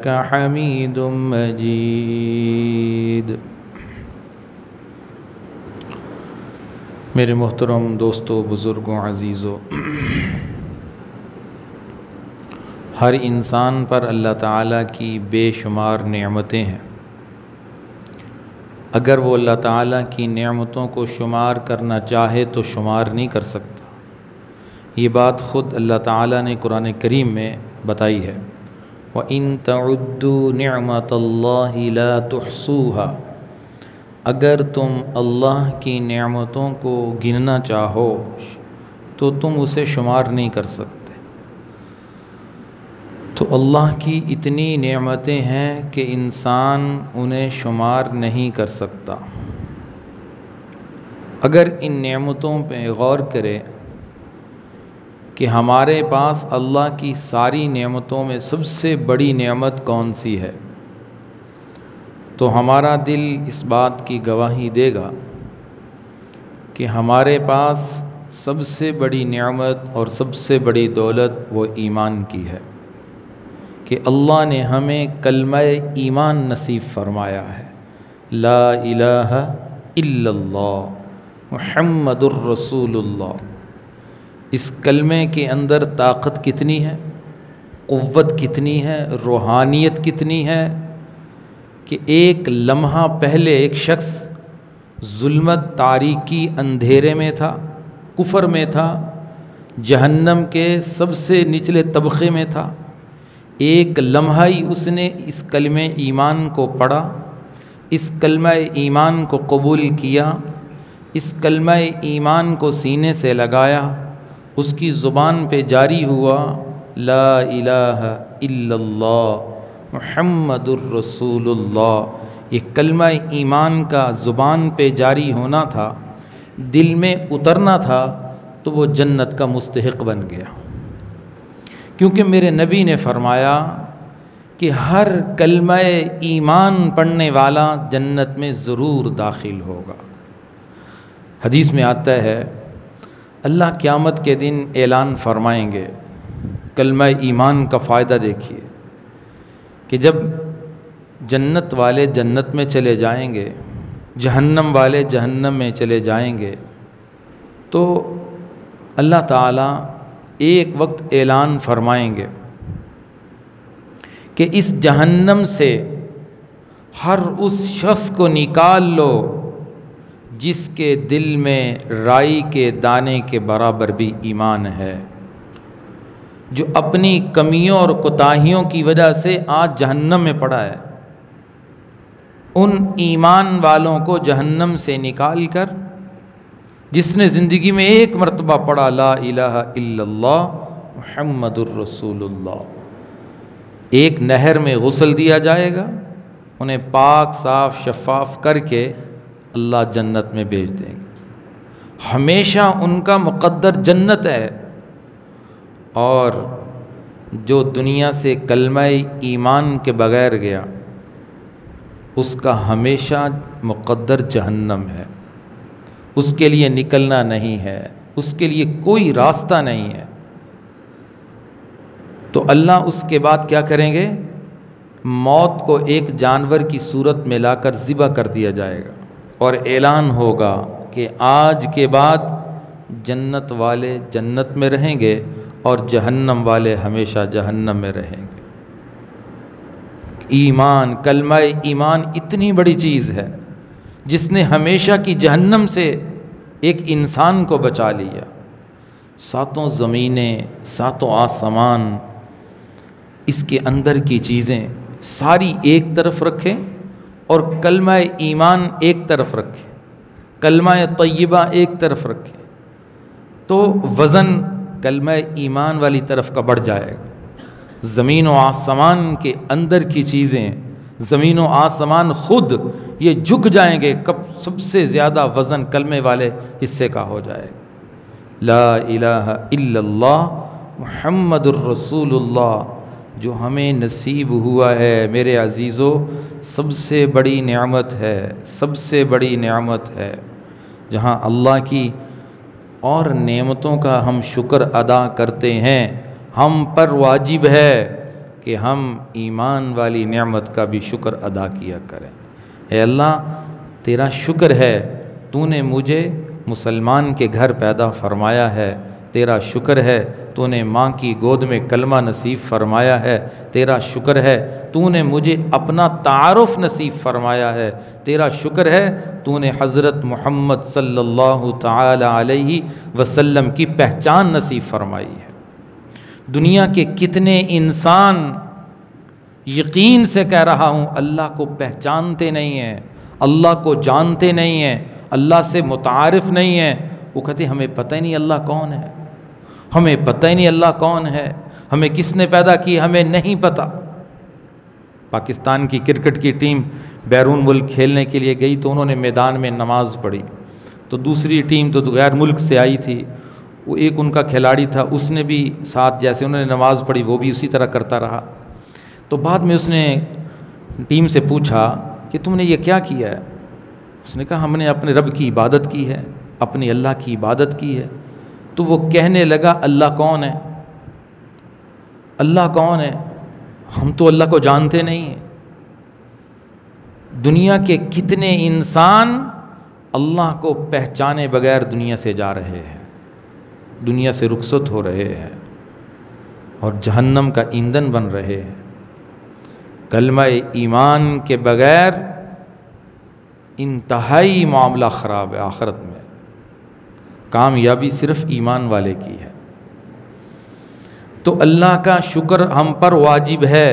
إنك حميد مجيد۔ میرے محترم دوستوں، بزرگوں، عزیزوں، ہر انسان پر اللہ تعالیٰ کی بے شمار نعمتیں ہیں۔ اگر وہ اللہ تعالیٰ کی نعمتوں کو شمار کرنا چاہے تو شمار نہیں کر سکتا۔ یہ بات خود اللہ تعالیٰ نے قرآن کریم میں بتائی ہے، وَإِن تَعُدُّوا نِعْمَةَ اللَّهِ لَا تُحْصُوهَا۔ اگر تم اللہ کی نعمتوں کو گننا چاہو تو تم اسے شمار نہیں کر سکتے۔ تو اللہ کی اتنی نعمتیں ہیں کہ انسان انہیں شمار نہیں کر سکتا۔ اگر ان نعمتوں پہ غور کرے کہ ہمارے پاس اللہ کی ساری نعمتوں میں سب سے بڑی نعمت کون سی ہے، تو ہمارا دل اس بات کی گواہی دے گا کہ ہمارے پاس سب سے بڑی نعمت اور سب سے بڑی دولت وہ ایمان کی ہے، کہ اللہ نے ہمیں کلمہ ایمان نصیب فرمایا ہے، لا الہ الا اللہ محمد الرسول اللہ۔ اس کلمے کے اندر طاقت کتنی ہے، قوت کتنی ہے، روحانیت کتنی ہے، کہ ایک لمحہ پہلے ایک شخص ظلمت، تاریکی، اندھیرے میں تھا، کفر میں تھا، جہنم کے سب سے نچلے طبقے میں تھا۔ ایک لمحہ ہی اس نے اس کلمہ ایمان کو پڑھا، اس کلمہ ایمان کو قبول کیا، اس کلمہ ایمان کو سینے سے لگایا، اس کی زبان پہ جاری ہوا لا الہ الا اللہ محمد الرسول اللہ۔ یہ کلمہ ایمان کا زبان پہ جاری ہونا تھا، دل میں اترنا تھا، تو وہ جنت کا مستحق بن گیا۔ کیونکہ میرے نبی نے فرمایا کہ ہر کلمہ ایمان پڑھنے والا جنت میں ضرور داخل ہوگا۔ حدیث میں آتا ہے اللہ قیامت کے دن اعلان فرمائیں گے، کلمہ ایمان کا فائدہ دیکھیے، کہ جب جنت والے جنت میں چلے جائیں گے، جہنم والے جہنم میں چلے جائیں گے، تو اللہ تعالیٰ ایک وقت اعلان فرمائیں گے کہ اس جہنم سے ہر اس شخص کو نکال لو جس کے دل میں رائی کے دانے کے برابر بھی ایمان ہے، جو اپنی کمیوں اور کوتاہیوں کی وجہ سے آج جہنم میں پڑا ہے۔ ان ایمان والوں کو جہنم سے نکال کر، جس نے زندگی میں ایک مرتبہ پڑھا لا الہ الا اللہ محمد الرسول اللہ، ایک نہر میں غسل دیا جائے گا، انہیں پاک صاف شفاف کر کے اللہ جنت میں بھیج دیں گے۔ ہمیشہ ان کا مقدر جنت ہے، اور جو دنیا سے کلمہ ایمان کے بغیر گیا اس کا ہمیشہ مقدر جہنم ہے، اس کے لیے نکلنا نہیں ہے، اس کے لیے کوئی راستہ نہیں ہے۔ تو اللہ اس کے بعد کیا کریں گے؟ موت کو ایک جانور کی صورت میں لا کر ذبح کر دیا جائے گا، اور اعلان ہوگا کہ آج کے بعد جنت والے جنت میں رہیں گے اور جہنم والے ہمیشہ جہنم میں رہیں گے۔ ایمان، کلمہ ایمان اتنی بڑی چیز ہے جس نے ہمیشہ کی جہنم سے ایک انسان کو بچا لیا۔ ساتوں زمینیں، ساتوں آسمان، اس کے اندر کی چیزیں ساری ایک طرف رکھیں اور کلمہ ایمان ایک طرف رکھیں، کلمہ طیبہ ایک طرف رکھیں، تو وزن کلمہ ایمان والی طرف کا بڑھ جائے گا۔ زمین و آسمان کے اندر کی چیزیں، زمین و آسمان خود یہ جھک جائیں گے، کب سب سے زیادہ وزن کلمے والے حصے کا ہو جائے گا۔ لا الہ الا اللہ محمد الرسول اللہ جو ہمیں نصیب ہوا ہے، میرے عزیزو، سب سے بڑی نعمت ہے، سب سے بڑی نعمت ہے، جہاں اللہ کی اور نعمتوں کا ہم شکر ادا کرتے ہیں۔ ہم پر واجب ہے کہ ہم ایمان والی نعمت کا بھی شکر ادا کیا کریں۔ اے اللہ تیرا شکر ہے تو نے مجھے مسلمان کے گھر پیدا فرمایا ہے، تیرا شکر ہے تو نے ماں کی گود میں کلمہ نصیب فرمایا ہے، تیرا شکر ہے تو نے مجھے اپنا تعارف نصیب فرمایا ہے، تیرا شکر ہے تو نے حضرت محمد صلی اللہ تعالی علیہ وسلم کی پہچان نصیب فرمائی ہے۔ دنیا کے کتنے انسان یقین سے کہہ رہا ہوں اللہ کو پہچانتے نہیں ہیں، اللہ کو جانتے نہیں ہیں، اللہ سے متعارف نہیں ہیں۔ وہ کہتے ہمیں پتہ ہی نہیں اللہ کون ہے، ہمیں پتہ ہی نہیں اللہ کون ہے، ہمیں کس نے پیدا کی ہمیں نہیں پتہ۔ پاکستان کی کرکٹ کی ٹیم بیرون ملک کھیلنے کے لیے گئی تو انہوں نے میدان میں نماز پڑھی، تو دوسری ٹیم تو غیر ملک سے آئی تھی، وہ ایک ان کا کھلاڑی تھا، اس نے بھی ساتھ جیسے انہوں نے نماز پڑھی وہ بھی اسی طرح کرتا رہا۔ تو بعد میں اس نے ٹیم سے پوچھا کہ تم نے یہ کیا کیا ہے؟ اس نے کہا ہم نے اپنے رب کی عبادت کی ہے، اپنی اللہ کی عبادت کی ہے۔ تو وہ کہنے لگا اللہ کون ہے؟ اللہ کون ہے؟ ہم تو اللہ کو جانتے نہیں ہیں۔ دنیا کے کتنے انسان اللہ کو پہچانے بغیر دنیا سے جا رہے ہیں، دنیا سے رخصت ہو رہے ہیں اور جہنم کا ایندھن بن رہے ہیں۔ کلمہ ایمان کے بغیر انتہائی معاملہ خراب ہے، آخرت میں کامیابی صرف ایمان والے کی ہے۔ تو اللہ کا شکر ہم پر واجب ہے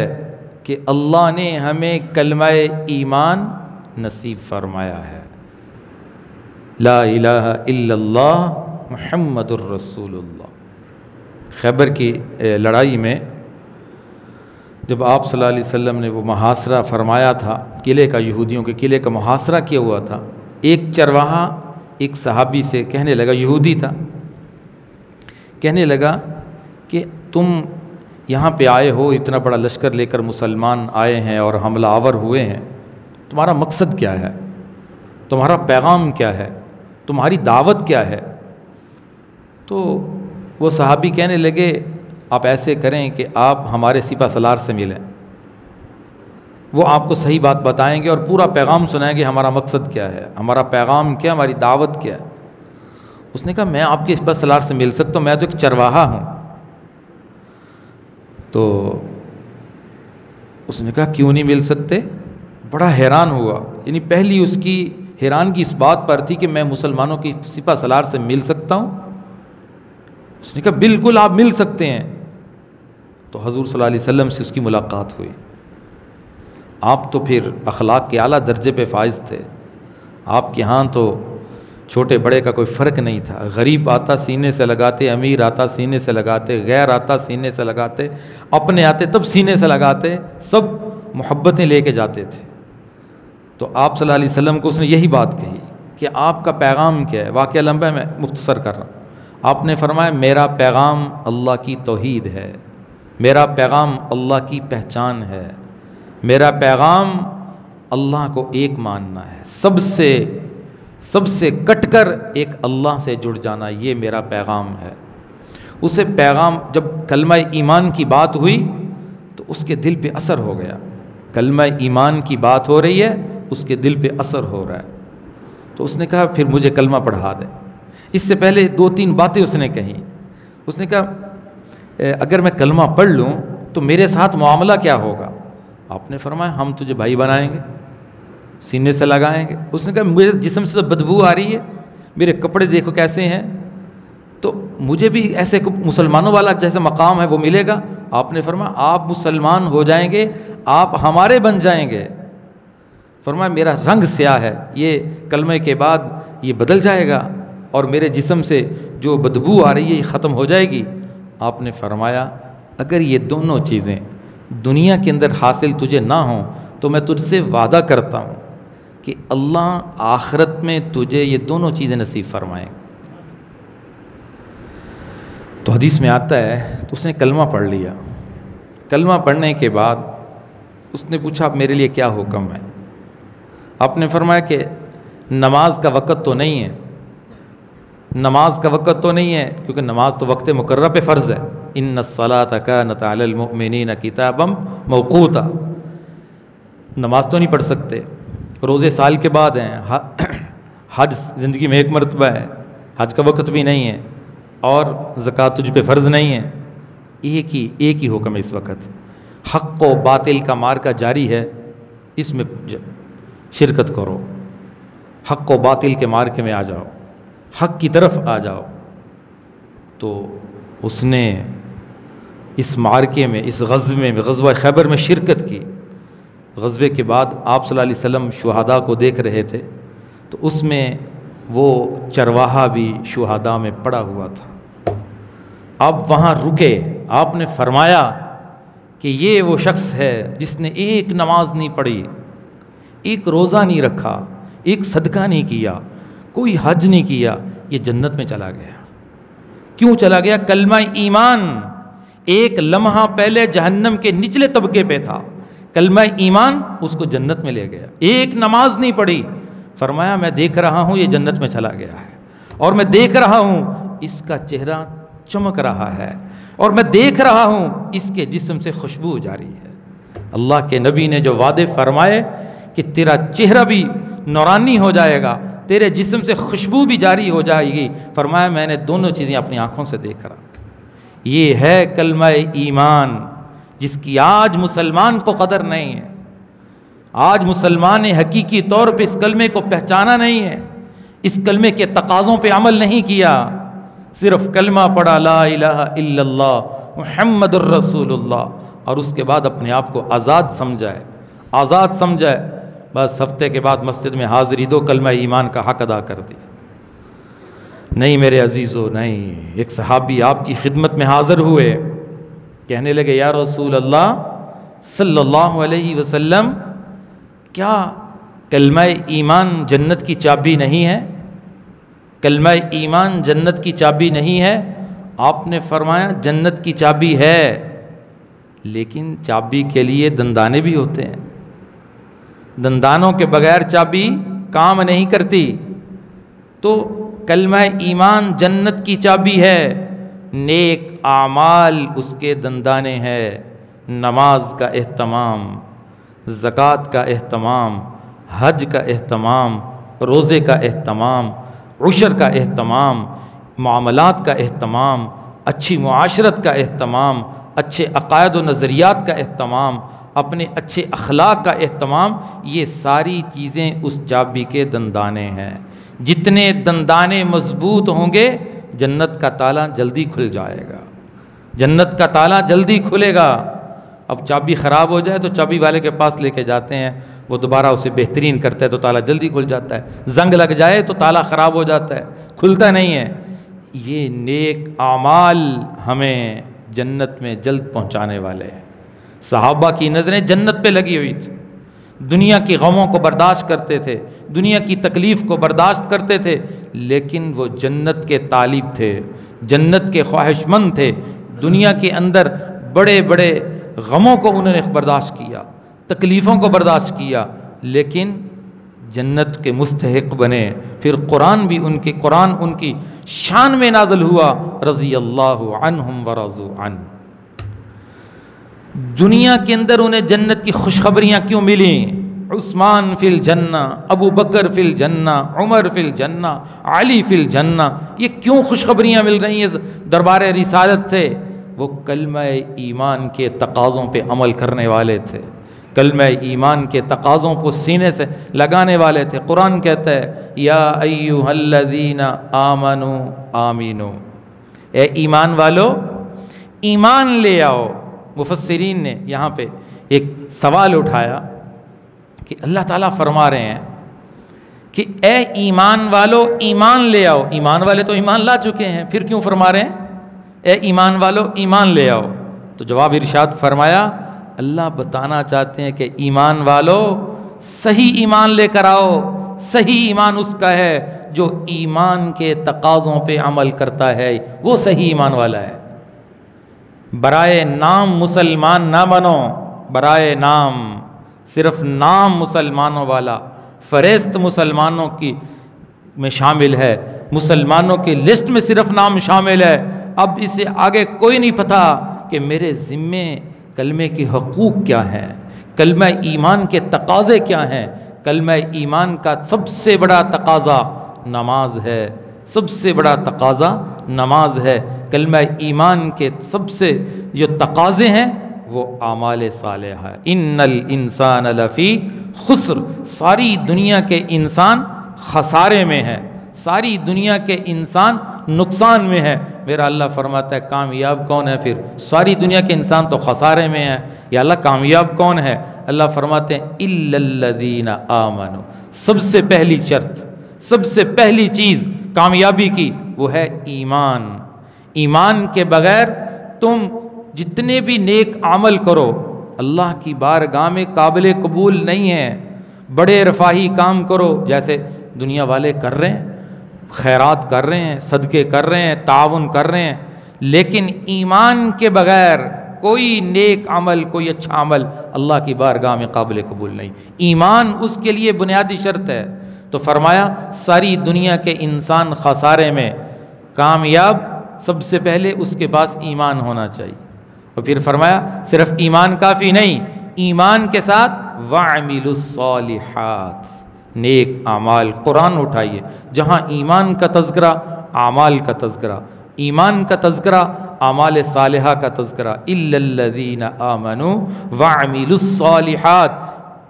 کہ اللہ نے ہمیں کلمہ ایمان نصیب فرمایا ہے، لا الہ الا اللہ محمد الرسول اللہ۔ خیبر کی لڑائی میں جب آپ صلی اللہ علیہ وسلم نے وہ محاصرہ فرمایا تھا قلعے کا، یہودیوں کے قلعے کا محاصرہ کیا ہوا تھا، ایک چرواہا ایک صحابی سے کہنے لگا، یہودی تھا، کہنے لگا کہ تم یہاں پہ آئے ہو، اتنا بڑا لشکر لے کر مسلمان آئے ہیں اور حملہ آور ہوئے ہیں، تمہارا مقصد کیا ہے؟ تمہارا پیغام کیا ہے؟ تمہاری دعوت کیا ہے؟ تو وہ صحابی کہنے لگے آپ ایسے کریں کہ آپ ہمارے سپہ سالار سے ملیں، وہ آپ کو صحیح بات بتائیں گے اور پورا پیغام سنائیں گے ہمارا مقصد کیا ہے، ہمارا پیغام کیا، ہماری دعوت کیا ہے۔ اس نے کہا میں آپ کے سپہ سالار سے مل سکتا ہوں، میں تو ایک چرواہا ہوں۔ تو اس نے کہا کیوں نہیں مل سکتے؟ بڑا حیران ہوا، یعنی پہلی اس کی حیرانگی اس بات پر تھی کہ میں مسلمانوں کی سپہ سالار سے مل سکتا ہوں۔ اس نے کہا بالکل آپ مل سکتے ہیں۔ تو حضور صلی اللہ علیہ وسلم سے اس کی ملاقات ہوئی۔ آپ تو پھر اخلاق کے اعلیٰ درجے پہ فائز تھے، آپ کے ہاں تو چھوٹے بڑے کا کوئی فرق نہیں تھا، غریب آتا سینے سے لگاتے، امیر آتا سینے سے لگاتے، غیر آتا سینے سے لگاتے، اپنے آتے تب سینے سے لگاتے، سب محبتیں لے کے جاتے تھے۔ تو آپ صلی اللہ علیہ وسلم کو اس نے یہی بات کہی کہ آپ کا پیغام کیا ہے؟ واقعہ لمبا ہے، میں مختصر کر رہا ہوں۔ آپ نے فرمایا میرا پیغام اللہ کی توحید ہے، میرا پیغام اللہ کی پہچان ہے، میرا پیغام اللہ کو ایک ماننا ہے، سب سے کٹ کر ایک اللہ سے جڑ جانا، یہ میرا پیغام ہے۔ اسے پیغام جب کلمہ ایمان کی بات ہوئی تو اس کے دل پہ اثر ہو گیا، کلمہ ایمان کی بات ہو رہی ہے، اس کے دل پہ اثر ہو رہا ہے۔ تو اس نے کہا پھر مجھے کلمہ پڑھا دے۔ اس سے پہلے 2-3 باتیں اس نے کہیں۔ اس نے کہا اگر میں کلمہ پڑھ لوں تو میرے ساتھ معاملہ کیا ہوگا؟ آپ نے فرمایا ہم تجھے بھائی بنائیں گے، سینے سے لگائیں گے۔ اس نے کہا میرے جسم سے تو بدبو آ رہی ہے، میرے کپڑے دیکھو کیسے ہیں، تو مجھے بھی ایسے مسلمانوں والا جیسا مقام ہے وہ ملے گا؟ آپ نے فرمایا آپ مسلمان ہو جائیں گے، آپ ہمارے بن جائیں گے۔ فرمایا میرا رنگ سیاہ ہے، یہ کلمہ کے بعد یہ بدل جائے گا اور میرے جسم سے جو بدبو آ رہی ہے یہ ختم ہو جائے گی۔ آپ نے فرمایا اگر یہ دونوں چیزیں دنیا کے اندر حاصل تجھے نہ ہوں تو میں تجھ سے وعدہ کرتا ہوں کہ اللہ آخرت میں تجھے یہ دونوں چیزیں نصیب فرمائیں۔ تو حدیث میں آتا ہے تو اس نے کلمہ پڑھ لیا۔ کلمہ پڑھنے کے بعد اس نے پوچھا اب میرے لیے کیا حکم ہے؟ آپ نے فرمایا کہ نماز کا وقت تو نہیں ہے، نماز کا وقت تو نہیں ہے کیونکہ نماز تو وقت مقررہ پہ فرض ہے، ان الصلاۃ کانت علی المؤمنین کتابا موقوتا. نماز تو نہیں پڑھ سکتے، روزے سال کے بعد ہیں، حج زندگی میں ایک مرتبہ ہے، حج کا وقت بھی نہیں ہے، اور زکوٰۃ تجھ پہ فرض نہیں ہے. ایک ہی حکم ہے اس وقت، حق و باطل کا معرکہ جاری ہے، اس میں شرکت کرو، حق و باطل کے معرکے میں آ جاؤ، حق کی طرف آ جاؤ. تو اس نے اس معرکے میں، اس غزوے میں، غزوہ خیبر میں شرکت کی. غزوے کے بعد آپ صلی اللہ علیہ وسلم شہداء کو دیکھ رہے تھے، تو اس میں وہ چرواہا بھی شہداء میں پڑا ہوا تھا. آپ وہاں رکے، آپ نے فرمایا کہ یہ وہ شخص ہے جس نے ایک نماز نہیں پڑھی، ایک روزہ نہیں رکھا، ایک صدقہ نہیں کیا، کوئی حج نہیں کیا، یہ جنت میں چلا گیا. کیوں چلا گیا؟ کلمہ ایمان ایک لمحہ پہلے جہنم کے نچلے طبقے پہ تھا، کلمہ ایمان اس کو جنت میں لے گیا. ایک نماز نہیں پڑھی، فرمایا میں دیکھ رہا ہوں یہ جنت میں چلا گیا ہے، اور میں دیکھ رہا ہوں اس کا چہرہ چمک رہا ہے، اور میں دیکھ رہا ہوں اس کے جسم سے خوشبو جاری ہے. اللہ کے نبی نے جو وعدے فرمائے کہ تیرا چہرہ بھی نورانی ہو جائے گا، تیرے جسم سے خوشبو بھی جاری ہو جائے گی، فرمایا میں نے دونوں چیزیں اپنی آنکھوں سے دیکھ رہا. یہ ہے کلمہ ایمان، جس کی آج مسلمان کو قدر نہیں ہے. آج مسلمان نے حقیقی طور پہ اس کلمے کو پہچانا نہیں ہے، اس کلمے کے تقاضوں پہ عمل نہیں کیا، صرف کلمہ پڑھا لا الہ الا اللہ محمد الرسول اللہ، اور اس کے بعد اپنے آپ کو آزاد سمجھائے، بس ہفتے کے بعد مسجد میں حاضری دو، کلمہ ایمان کا حق ادا کر دیا. نہیں میرے عزیزو، نہیں. ایک صحابی آپ کی خدمت میں حاضر ہوئے، کہنے لگے یا رسول اللہ صلی اللہ علیہ وسلم، کیا کلمہ ایمان جنت کی چابی نہیں ہے؟ کلمہ ایمان جنت کی چابی نہیں ہے؟ آپ نے فرمایا جنت کی چابی ہے، لیکن چابی کے لیے دندانے بھی ہوتے ہیں، دندانوں کے بغیر چابی کام نہیں کرتی. تو کلمہ ایمان جنت کی چابی ہے، نیک اعمال اس کے دندانے ہیں. نماز کا اہتمام، زکوٰۃ کا اہتمام، حج کا اہتمام، روزے کا اہتمام، عشر کا اہتمام، معاملات کا اہتمام، اچھی معاشرت کا اہتمام، اچھے عقائد و نظریات کا اہتمام، اپنے اچھے اخلاق کا اہتمام، یہ ساری چیزیں اس چابی کے دندانے ہیں. جتنے دندانے مضبوط ہوں گے جنت کا تالا جلدی کھل جائے گا، جنت کا تالا جلدی کھلے گا. اب چابی خراب ہو جائے تو چابی والے کے پاس لے کے جاتے ہیں، وہ دوبارہ اسے بہترین کرتا ہے تو تالا جلدی کھل جاتا ہے. زنگ لگ جائے تو تالا خراب ہو جاتا ہے، کھلتا نہیں ہے. یہ نیک اعمال ہمیں جنت میں جلد پہنچانے والے ہیں. صحابہ کی نظریں جنت پہ لگی ہوئی تھی، دنیا کی غموں کو برداشت کرتے تھے، دنیا کی تکلیف کو برداشت کرتے تھے، لیکن وہ جنت کے طالب تھے، جنت کے خواہش مند تھے. دنیا کے اندر بڑے بڑے غموں کو انہوں نے برداشت کیا، تکلیفوں کو برداشت کیا، لیکن جنت کے مستحق بنے. پھر قرآن ان کی شان میں نازل ہوا، رضی اللہ عنہم ورضوا عنہ. دنیا کے اندر انہیں جنت کی خوشخبریاں کیوں ملیں؟ عثمان فی الجنہ، ابو بکر فی الجنہ، عمر فی الجنہ، علی فی الجنہ. یہ کیوں خوشخبریاں مل رہی ہیں دربار رسالت سے؟ وہ کلمہ ایمان کے تقاضوں پہ عمل کرنے والے تھے، کلمہ ایمان کے تقاضوں کو سینے سے لگانے والے تھے. قرآن کہتا ہے یا ایھا الذین آمنوا آمینو، اے ایمان والو ایمان لے آؤ. مفسرین نے یہاں پہ ایک سوال اٹھایا کہ اللہ تعالیٰ فرما رہے ہیں کہ اے ایمان والو ایمان لے آؤ، ایمان والے تو ایمان لا چکے ہیں، پھر کیوں فرما رہے ہیں اے ایمان والو ایمان لے آؤ؟ تو جواب ارشاد فرمایا اللہ بتانا چاہتے ہیں کہ ایمان والو صحیح ایمان لے کر آؤ. صحیح ایمان اس کا ہے جو ایمان کے تقاضوں پہ عمل کرتا ہے، وہ صحیح ایمان والا ہے. برائے نام مسلمان نہ بنو، برائے نام، صرف نام مسلمانوں والا، فہرست مسلمانوں کی میں شامل ہے، مسلمانوں کی لسٹ میں صرف نام شامل ہے. اب اس سے آگے کوئی نہیں پتا کہ میرے ذمے کلمے کے حقوق کیا ہیں، کلمہ ایمان کے تقاضے کیا ہیں۔ کلمہ ایمان کا سب سے بڑا تقاضا نماز ہے، سب سے بڑا تقاضا نماز ہے۔ کلمہ ایمان کے سب سے جو تقاضے ہیں وہ اعمال صالحہ۔ ان الانسان لفی خسر، ساری دنیا کے انسان خسارے میں ہے، ساری دنیا کے انسان نقصان میں ہے۔ میرا اللہ فرماتا ہے کامیاب کون ہے؟ پھر ساری دنیا کے انسان تو خسارے میں ہیں، یا اللہ کامیاب کون ہے؟ اللہ فرماتے ہیں الا الذین آمنوا، سب سے پہلی شرط، سب سے پہلی چیز کامیابی کی وہ ہے ایمان۔ ایمان کے بغیر تم جتنے بھی نیک عمل کرو اللہ کی بارگاہ میں قابل قبول نہیں ہے۔ بڑے رفاہی کام کرو جیسے دنیا والے کر رہے ہیں، خیرات کر رہے ہیں، صدقے کر رہے ہیں، تعاون کر رہے ہیں، لیکن ایمان کے بغیر کوئی نیک عمل، کوئی اچھا عمل اللہ کی بارگاہ میں قابل قبول نہیں۔ ایمان اس کے لیے بنیادی شرط ہے۔ تو فرمایا ساری دنیا کے انسان خسارے میں، کامیاب سب سے پہلے اس کے پاس ایمان ہونا چاہیے۔ اور پھر فرمایا صرف ایمان کافی نہیں، ایمان کے ساتھ وَعَمِلُوا الصَّالِحَاتِ، نیک اعمال۔ قرآن اٹھائیے، جہاں ایمان کا تذکرہ، اعمال کا تذکرہ، ایمان کا تذکرہ، اعمال صالحہ کا تذکرہ۔ اِلَّا الَّذِينَ آمَنُوا وَعَمِلُوا الصَّالِحَاتِ،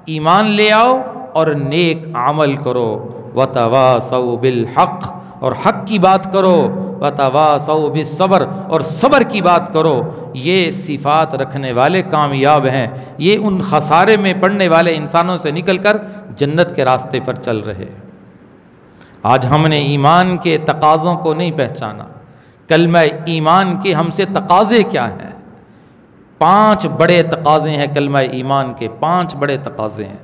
ایمان لے آؤ اور نیک عمل کرو۔ وَتَوَاصَوْا بِالْحَقِّ، اور حق کی بات کرو۔ وَتَوَاصَوْا بِالصَّبْرِ، اور صبر کی بات کرو۔ یہ صفات رکھنے والے کامیاب ہیں، یہ ان خسارے میں پڑنے والے انسانوں سے نکل کر جنت کے راستے پر چل رہے۔ آج ہم نے ایمان کے تقاضوں کو نہیں پہچانا۔ کلمہ ایمان کے ہم سے تقاضے کیا ہیں؟ 5 بڑے تقاضے ہیں کلمہ ایمان کے، 5 بڑے تقاضے ہیں۔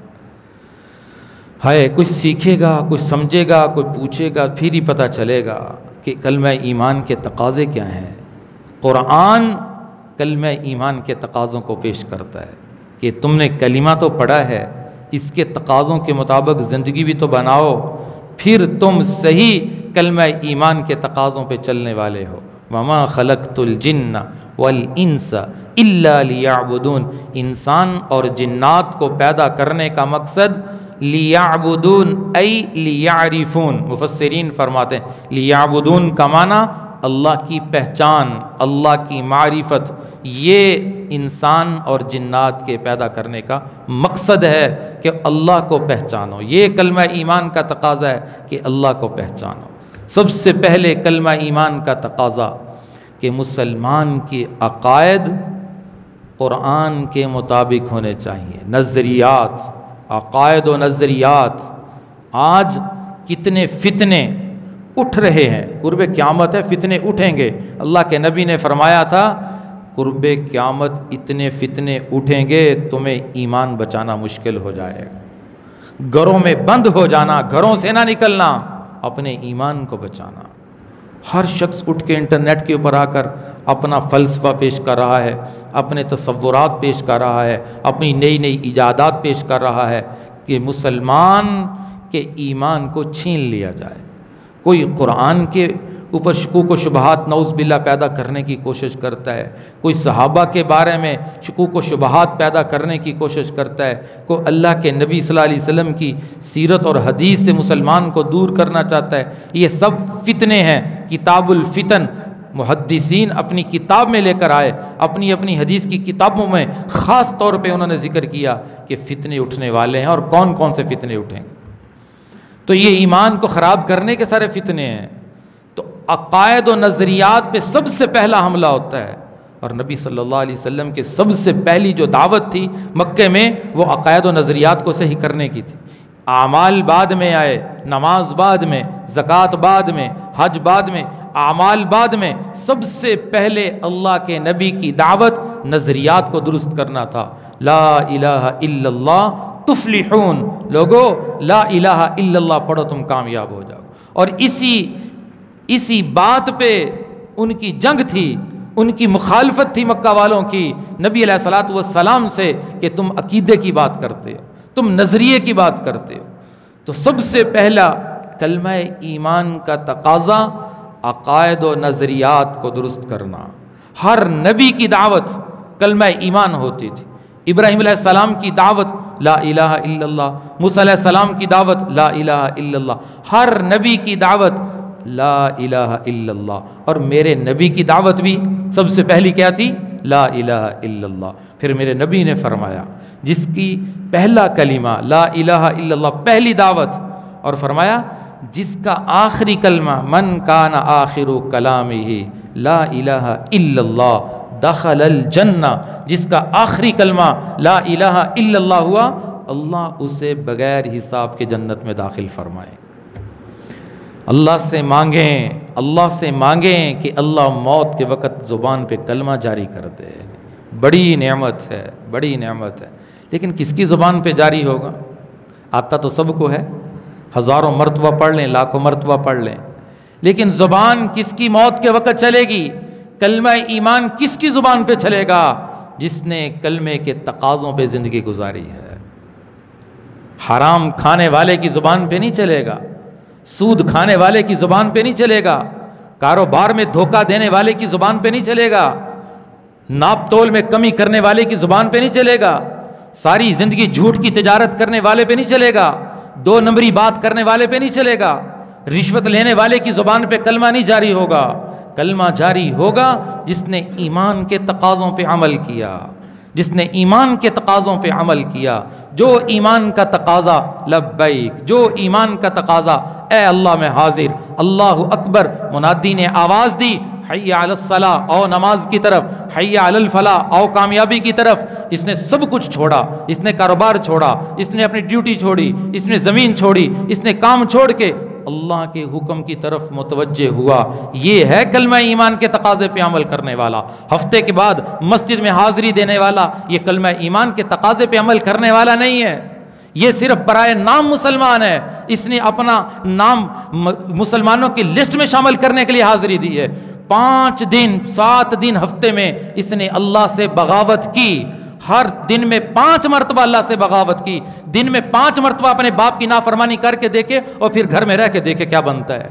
ہے کچھ سیکھے گا، کچھ سمجھے گا، کوئی پوچھے گا، پھر ہی پتہ چلے گا کہ کلمہ ایمان کے تقاضے کیا ہیں۔ قرآن کلمہ ایمان کے تقاضوں کو پیش کرتا ہے کہ تم نے کلمہ تو پڑھا ہے، اس کے تقاضوں کے مطابق زندگی بھی تو بناؤ، پھر تم صحیح کلمہ ایمان کے تقاضوں پہ چلنے والے ہو۔ وَمَا خَلَقْتُ الْجِنَّ وَالْإِنسَ إِلَّا لِيَعْبُدُونَ، انسان اور جنات کو پیدا کرنے کا مقصد لیعبدون ای لیعرفون۔ مفسرین فرماتے ہیں لیعبدون کا معنی اللہ کی پہچان، اللہ کی معرفت، یہ انسان اور جنات کے پیدا کرنے کا مقصد ہے کہ اللہ کو پہچانو۔ یہ کلمہ ایمان کا تقاضا ہے کہ اللہ کو پہچانو۔ سب سے پہلے کلمہ ایمان کا تقاضا کہ مسلمان کے عقائد قرآن کے مطابق ہونے چاہیے۔ نظریات، عقائد و نظریات۔ آج کتنے فتنے اٹھ رہے ہیں، قرب قیامت ہے فتنے اٹھیں گے۔ اللہ کے نبی نے فرمایا تھا قرب قیامت اتنے فتنے اٹھیں گے تمہیں ایمان بچانا مشکل ہو جائے گا۔ گھروں میں بند ہو جانا، گھروں سے نہ نکلنا، اپنے ایمان کو بچانا۔ ہر شخص اٹھ کے انٹرنیٹ کے اوپر آ کر اپنا فلسفہ پیش کر رہا ہے، اپنے تصورات پیش کر رہا ہے، اپنی نئی نئی ایجادات پیش کر رہا ہے کہ مسلمان کے ایمان کو چھین لیا جائے۔ کوئی قرآن کے اوپر شکوک و شبہات نعوذ باللہ پیدا کرنے کی کوشش کرتا ہے، کوئی صحابہ کے بارے میں شکوک و شبہات پیدا کرنے کی کوشش کرتا ہے، کوئی اللہ کے نبی صلی اللہ علیہ وسلم کی سیرت اور حدیث سے مسلمان کو دور کرنا چاہتا ہے۔ یہ سب فتنے ہیں۔ کتاب الفتن محدثین اپنی کتاب میں لے کر آئے، اپنی اپنی حدیث کی کتابوں میں خاص طور پہ انہوں نے ذکر کیا کہ فتنے اٹھنے والے ہیں، اور کون کون سے فتنے اٹھیں گے۔ تو یہ ایمان کو خراب کرنے کے سارے فتنے ہیں۔ تو عقائد و نظریات پہ سب سے پہلا حملہ ہوتا ہے، اور نبی صلی اللہ علیہ وسلم کے سب سے پہلی جو دعوت تھی مکے میں وہ عقائد و نظریات کو صحیح کرنے کی تھی۔ اعمال بعد میں آئے، نماز بعد میں، زکوٰۃ بعد میں، حج بعد میں، اعمال بعد میں۔ سب سے پہلے اللہ کے نبی کی دعوت نظریات کو درست کرنا تھا۔ لا الہ الا اللہ تفلحون، لوگو لا الہ الا اللہ پڑھو تم کامیاب ہو جاؤ۔ اور اسی بات پہ ان کی جنگ تھی، ان کی مخالفت تھی مکہ والوں کی نبی علیہ الصلوۃ والسلام سے کہ تم عقیدے کی بات کرتے ہو، تم نظریے کی بات کرتے ہو۔ تو سب سے پہلا کلمہ ایمان کا تقاضا عقائد و نظریات کو درست کرنا. ہر نبی کی دعوت کلمہ ایمان ہوتی تھی. ابراہیم علیہ السلام کی دعوت لا الہ الا اللہ، موسیٰ علیہ السلام کی دعوت لا الہ الا اللہ. ہر نبی کی دعوت لا الہ الا اللہ. اور میرے نبی کی دعوت بھی سب سے پہلی کیا تھی؟ لا الہ الا اللہ. پھر میرے نبی نے فرمایا جس کی پہلا کلمہ لا الہ الا اللہ پہلی دعوت، اور فرمایا جس کا آخری کلمہ من کان آخر کلامہ لا الہ الا اللہ دخل الجنہ، جس کا آخری کلمہ لا الہ الا اللہ ہوا، اللہ اسے بغیر حساب کے جنت میں داخل فرمائے. اللہ سے مانگیں کہ اللہ موت کے وقت زبان پہ کلمہ جاری کر دے. بڑی نعمت ہے، بڑی نعمت ہے. لیکن کس کی زبان پہ جاری ہوگا؟ آتا تو سب کو ہے، ہزاروں مرتبہ پڑھ لیں، لاکھوں مرتبہ پڑھ لیں، لیکن زبان کس کی موت کے وقت چلے گی؟ کلمہ ایمان کس کی زبان پہ چلے گا؟ جس نے کلمے کے تقاضوں پہ زندگی گزاری ہے. حرام کھانے والے کی زبان پہ نہیں چلے گا، سود کھانے والے کی زبان پہ نہیں چلے گا، کاروبار میں دھوکہ دینے والے کی زبان پہ نہیں چلے گا، ناپ تول میں کمی کرنے والے کی زبان پہ نہیں چلے گا، ساری زندگی جھوٹ کی تجارت کرنے والے پہ نہیں چلے گا، 2 نمبری بات کرنے والے پہ نہیں چلے گا، رشوت لینے والے کی زبان پہ کلمہ نہیں جاری ہوگا. کلمہ جاری ہوگا جس نے ایمان کے تقاضوں پہ عمل کیا، جس نے ایمان کے تقاضوں پہ عمل کیا. جو ایمان کا تقاضا لبیک، جو ایمان کا تقاضا اے اللہ میں حاضر، اللہ اکبر، منادی نے آواز دی حی علی الصلاۃ، او نماز کی طرف، حی علی الفلاح، او کامیابی کی طرف. اس نے سب کچھ چھوڑا، اس نے کاروبار چھوڑا، اس نے اپنی ڈیوٹی چھوڑی، اس نے زمین چھوڑی، اس نے کام چھوڑ کے اللہ کے حکم کی طرف متوجہ ہوا. یہ ہے کلمہ ایمان کے تقاضے پہ عمل کرنے والا. ہفتے کے بعد مسجد میں حاضری دینے والا یہ کلمہ ایمان کے تقاضے پہ عمل کرنے والا نہیں ہے. یہ صرف برائے نام مسلمان ہے، اس نے اپنا نام مسلمانوں کی لسٹ میں شامل کرنے کے لیے حاضری دی ہے. 5 دن 7 دن ہفتے میں اس نے اللہ سے بغاوت کی. ہر دن میں 5 مرتبہ اللہ سے بغاوت کی. دن میں 5 مرتبہ اپنے باپ کی نافرمانی کر کے دیکھے اور پھر گھر میں رہ کے دیکھے کیا بنتا ہے.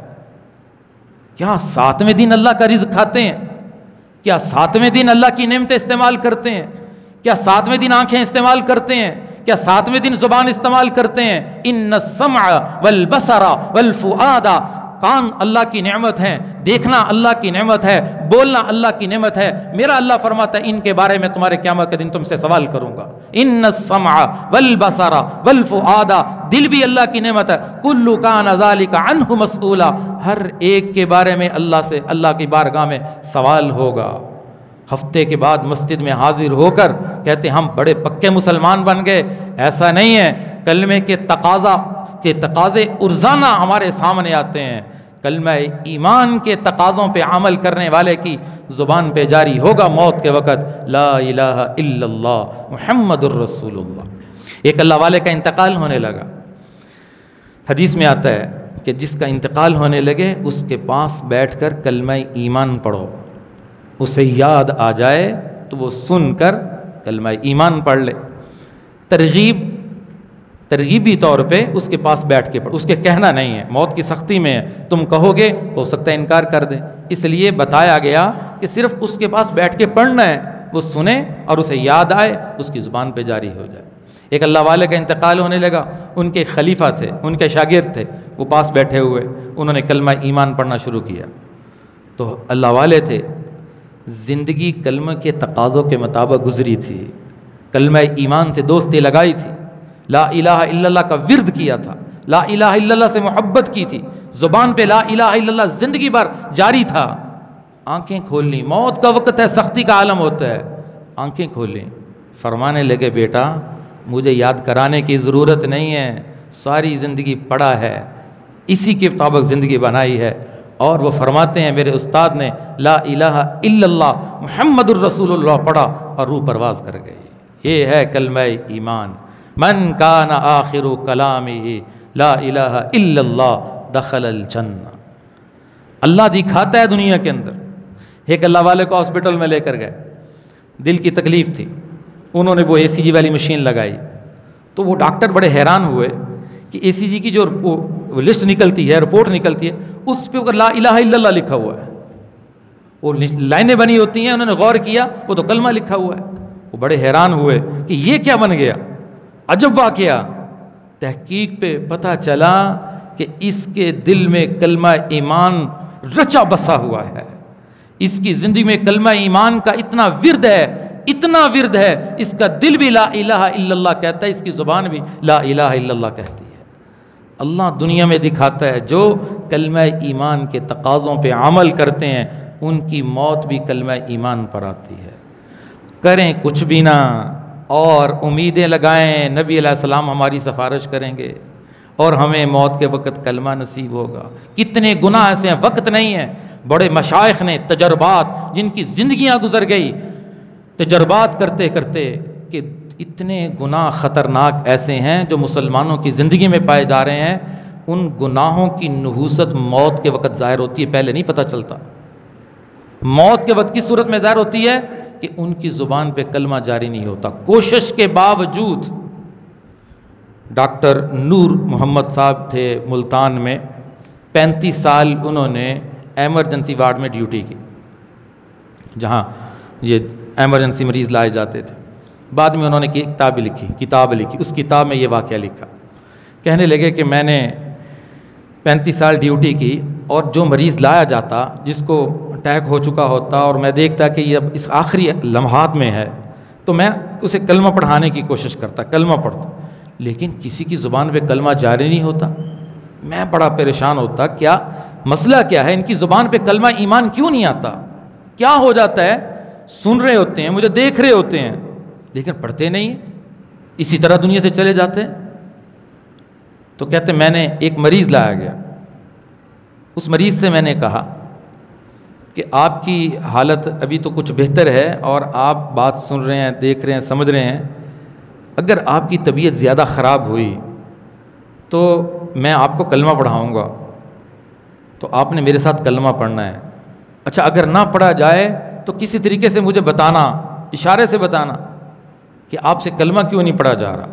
کیا 7ویں دن اللہ کا رزق کھاتے ہیں؟ کیا 7ویں دن اللہ کی نعمتیں استعمال کرتے ہیں؟ کیا 7ویں دن آنکھیں استعمال کرتے ہیں؟ کیا 7ویں دن زبان استعمال کرتے ہیں؟ ان السمع والبصر والفؤاد، کان اللہ کی نعمت ہے، دیکھنا اللہ کی نعمت ہے، بولنا اللہ کی نعمت ہے. میرا اللہ فرماتا ہے ان کے بارے میں تمہارے قیامت کے دن تم سے سوال کروں گا. ان السمع والبصر والفؤاد، دل بھی اللہ کی نعمت ہے. کل کان ذلک عنہ مسئولا، ہر ایک کے بارے میں اللہ سے، اللہ کی بارگاہ میں سوال ہوگا. ہفتے کے بعد مسجد میں حاضر ہو کر کہتے ہم بڑے پکے مسلمان بن گئے. ایسا نہیں ہے. کلمے کے تقاضے ارزانہ ہمارے سامنے آتے ہیں. کلمہ ایمان کے تقاضوں پہ عمل کرنے والے کی زبان پہ جاری ہوگا موت کے وقت لا الہ الا اللہ محمد الرسول اللہ. ایک اللہ والے کا انتقال ہونے لگا. حدیث میں آتا ہے کہ جس کا انتقال ہونے لگے اس کے پاس بیٹھ کر کلمہ ایمان پڑھو. اسے یاد آ جائے تو وہ سن کر کلمہ ایمان پڑھ لے. ترغیبی طور پہ اس کے پاس بیٹھ کے پڑھ. اس کے کہنا نہیں ہے، موت کی سختی میں ہے، تم کہو گے ہو سکتا ہے انکار کر دے. اس لیے بتایا گیا کہ صرف اس کے پاس بیٹھ کے پڑھنا ہے، وہ سنے اور اسے یاد آئے، اس کی زبان پہ جاری ہو جائے. ایک اللہ والے کا انتقال ہونے لگا. ان کے خلیفہ تھے، ان کے شاگرد تھے، وہ پاس بیٹھے ہوئے. انہوں نے کلمہ ایمان پڑھنا شروع کیا. تو اللہ والے تھے، زندگی کلمہ کے تقاضوں کے مطابق گزری تھی. کلمہ ایمان سے دوستی لگائی تھی، لا الہ الا اللہ کا ورد کیا تھا، لا الہ الا اللہ سے محبت کی تھی، زبان پہ لا الہ الا اللہ زندگی بھر جاری تھا. آنکھیں کھول لی، موت کا وقت ہے، سختی کا عالم ہوتا ہے. آنکھیں کھولیں، فرمانے لگے بیٹا مجھے یاد کرانے کی ضرورت نہیں ہے، ساری زندگی پڑا ہے، اسی کے مطابق زندگی بنائی ہے. اور وہ فرماتے ہیں میرے استاد نے لا الہ الا اللہ محمد الرسول اللہ پڑھا اور روح پرواز کر گئی. یہ ہے کلمہ ایمان. من کان آخر کلامہ لا الہ الا اللہ دخل الجنہ. اللہ دکھاتا ہے دنیا کے اندر. ایک اللہ والے کو ہاسپٹل میں لے کر گئے، دل کی تکلیف تھی، انہوں نے وہ اے سی جی والی مشین لگائی. تو وہ ڈاکٹر بڑے حیران ہوئے کہ اے سی جی کی جو لسٹ نکلتی ہے، رپورٹ نکلتی ہے، اس پہ لا الہ الا اللہ لکھا ہوا ہے، وہ لائنیں بنی ہوتی ہیں، انہوں نے غور کیا وہ تو کلمہ لکھا ہوا ہے۔ وہ بڑے حیران ہوئے کہ یہ کیا بن گیا، عجب واقعہ۔ تحقیق پہ پتہ چلا کہ اس کے دل میں کلمہ ایمان رچا بسا ہوا ہے، اس کی زندگی میں کلمہ ایمان کا اتنا ورد ہے، اتنا ورد ہے، اس کا دل بھی لا الہ الا اللہ کہتا ہے، اس کی زبان بھی لا الہ الا اللہ کہتی ہے۔ اللہ دنیا میں دکھاتا ہے جو کلمہ ایمان کے تقاضوں پہ عمل کرتے ہیں ان کی موت بھی کلمہ ایمان پر آتی ہے۔ کریں کچھ بھی نہ اور امیدیں لگائیں نبی علیہ السلام ہماری سفارش کریں گے اور ہمیں موت کے وقت کلمہ نصیب ہوگا۔ کتنے گناہ ایسے ہیں، وقت نہیں ہے، بڑے مشائخ نے تجربات، جن کی زندگیاں گزر گئی تجربات کرتے کرتے، کہ اتنے گناہ خطرناک ایسے ہیں جو مسلمانوں کی زندگی میں پائے جا رہے ہیں، ان گناہوں کی نحوست موت کے وقت ظاہر ہوتی ہے، پہلے نہیں پتہ چلتا۔ موت کے وقت کس صورت میں ظاہر ہوتی ہے کہ ان کی زبان پہ کلمہ جاری نہیں ہوتا، کوشش کے باوجود۔ ڈاکٹر نور محمد صاحب تھے ملتان میں، 35 سال انہوں نے ایمرجنسی وارڈ میں ڈیوٹی کی، جہاں یہ ایمرجنسی مریض لائے جاتے تھے۔ بعد میں انہوں نے کتاب لکھی، اس کتاب میں یہ واقعہ لکھا، کہنے لگے کہ میں نے 35 سال ڈیوٹی کی اور جو مریض لایا جاتا جس کو اٹیک ہو چکا ہوتا اور میں دیکھتا کہ یہ اب اس آخری لمحات میں ہے تو میں اسے کلمہ پڑھانے کی کوشش کرتا، کلمہ پڑھتا، لیکن کسی کی زبان پہ کلمہ جاری نہیں ہوتا۔ میں بڑا پریشان ہوتا، کیا مسئلہ کیا ہے، ان کی زبان پہ کلمہ ایمان کیوں نہیں آتا، کیا ہو جاتا ہے؟ سن رہے ہوتے ہیں، مجھے دیکھ رہے ہوتے ہیں لیکن پڑھتے نہیں، اسی طرح دنیا سے چلے جاتے ہیں۔ تو کہتے میں نے ایک مریض لایا گیا، اس مریض سے میں نے کہا کہ آپ کی حالت ابھی تو کچھ بہتر ہے اور آپ بات سن رہے ہیں، دیکھ رہے ہیں، سمجھ رہے ہیں، اگر آپ کی طبیعت زیادہ خراب ہوئی تو میں آپ کو کلمہ پڑھاؤں گا، تو آپ نے میرے ساتھ کلمہ پڑھنا ہے۔ اچھا اگر نہ پڑھا جائے تو کسی طریقے سے مجھے بتانا، اشارے سے بتانا کہ آپ سے کلمہ کیوں نہیں پڑھا جا رہا۔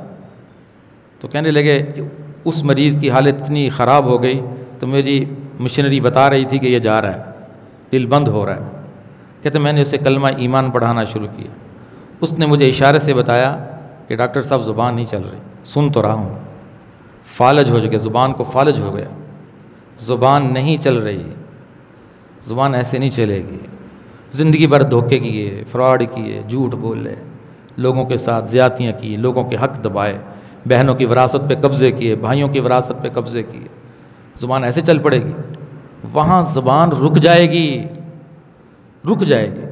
تو کہنے لگے کہ اس مریض کی حالت اتنی خراب ہو گئی تو میری مشنری بتا رہی تھی کہ یہ جا رہا ہے، دل بند ہو رہا ہے۔ کہتے میں نے اسے کلمہ ایمان پڑھانا شروع کیا، اس نے مجھے اشارے سے بتایا کہ ڈاکٹر صاحب زبان نہیں چل رہی، سن تو رہا ہوں، فالج ہو گیا، زبان کو فالج ہو گیا، زبان نہیں چل رہی، زبان ایسے نہیں چلے گی۔ زندگی بھر دھوکے کیے، فراڈ کیے، جھوٹ بولے، لوگوں کے ساتھ زیادتیاں کی، لوگوں کے حق دبائے، بہنوں کی وراثت پہ قبضے کیے، بھائیوں کی وراثت پہ قبضے کیے، زبان ایسے چل پڑے گی، وہاں زبان رک جائے گی، رک جائے گی۔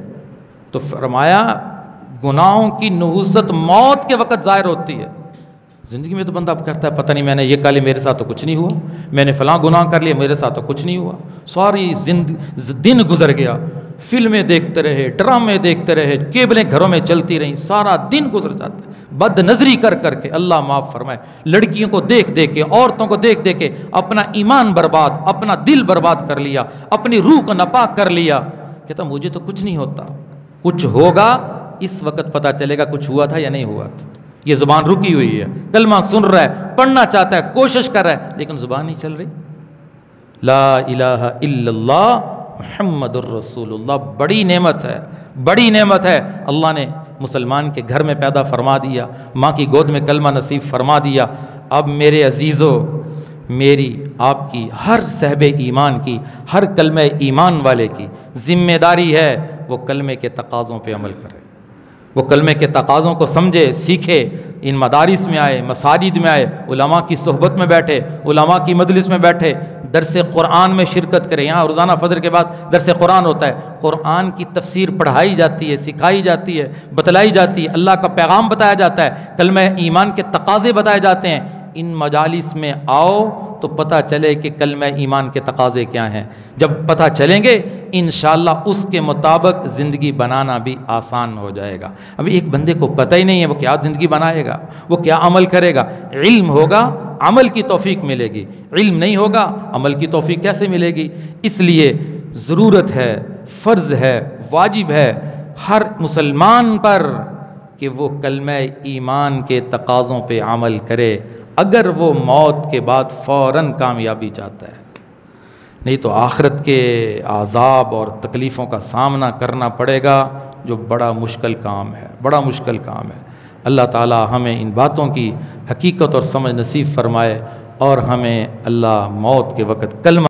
تو فرمایا گناہوں کی نحوست موت کے وقت ظاہر ہوتی ہے۔ زندگی میں تو بندہ اب کہتا ہے پتہ نہیں میں نے یہ کہا لیا، میرے ساتھ تو کچھ نہیں ہوا، میں نے فلاں گناہ کر لیا، میرے ساتھ تو کچھ نہیں ہوا، ساری دن گزر گیا، فلمیں دیکھتے رہے، ڈرامے دیکھتے رہے، کیبلیں گھروں میں چلتی رہیں، سارا دن گزر جاتا ہے بد نظری کر کر کے۔ اللہ معاف فرمائے، لڑکیوں کو دیکھ دیکھ کے، عورتوں کو دیکھ دیکھ کے اپنا ایمان برباد، اپنا دل برباد کر لیا، اپنی روح کو ناپاک کر لیا۔ کہتا مجھے تو کچھ نہیں ہوتا، کچھ ہوگا اس وقت پتہ چلے گا کچھ ہوا تھا یا نہیں ہوا تھا۔ یہ زبان رکی ہوئی ہے، کلمہ سن رہا ہے، پڑھنا چاہتا ہے، کوشش کر رہا ہے، لیکن زبان نہیں چل رہی۔ لا الہ الا اللہ محمد الرسول اللہ بڑی نعمت ہے، بڑی نعمت ہے۔ اللہ نے مسلمان کے گھر میں پیدا فرما دیا، ماں کی گود میں کلمہ نصیب فرما دیا۔ اب میرے عزیزو، میری آپ کی ہر صاحب ایمان کی، ہر کلمہ ایمان والے کی ذمہ داری ہے وہ کلمے کے تقاضوں پہ عمل کرے، وہ کلمے کے تقاضوں کو سمجھے، سیکھے، ان مدارس میں آئے، مساجد میں آئے، علماء کی صحبت میں بیٹھے، علماء کی مجلس میں بیٹھے، درس قرآن میں شرکت کرے۔ یہاں روزانہ فجر کے بعد درس قرآن ہوتا ہے، قرآن کی تفسیر پڑھائی جاتی ہے، سکھائی جاتی ہے، بتلائی جاتی ہے، اللہ کا پیغام بتایا جاتا ہے، کلمہ ایمان کے تقاضے بتائے جاتے ہیں۔ ان مجالس میں آؤ تو پتہ چلے کہ کلمہ ایمان کے تقاضے کیا ہیں۔ جب پتہ چلیں گے انشاءاللہ اس کے مطابق زندگی بنانا بھی آسان ہو جائے گا۔ ابھی ایک بندے کو پتہ ہی نہیں ہے وہ کیا زندگی بنائے گا، وہ کیا عمل کرے گا۔ علم ہوگا عمل کی توفیق ملے گی، علم نہیں ہوگا عمل کی توفیق کیسے ملے گی؟ اس لیے ضرورت ہے، فرض ہے، واجب ہے ہر مسلمان پر کہ وہ کلمہ ایمان کے تقاضوں پہ عمل کرے، اگر وہ موت کے بعد فوراً کامیابی چاہتا ہے۔ نہیں تو آخرت کے عذاب اور تکلیفوں کا سامنا کرنا پڑے گا، جو بڑا مشکل کام ہے، بڑا مشکل کام ہے۔ اللہ تعالی ہمیں ان باتوں کی حقیقت اور سمجھ نصیب فرمائے، اور ہمیں اللہ موت کے وقت کلمہ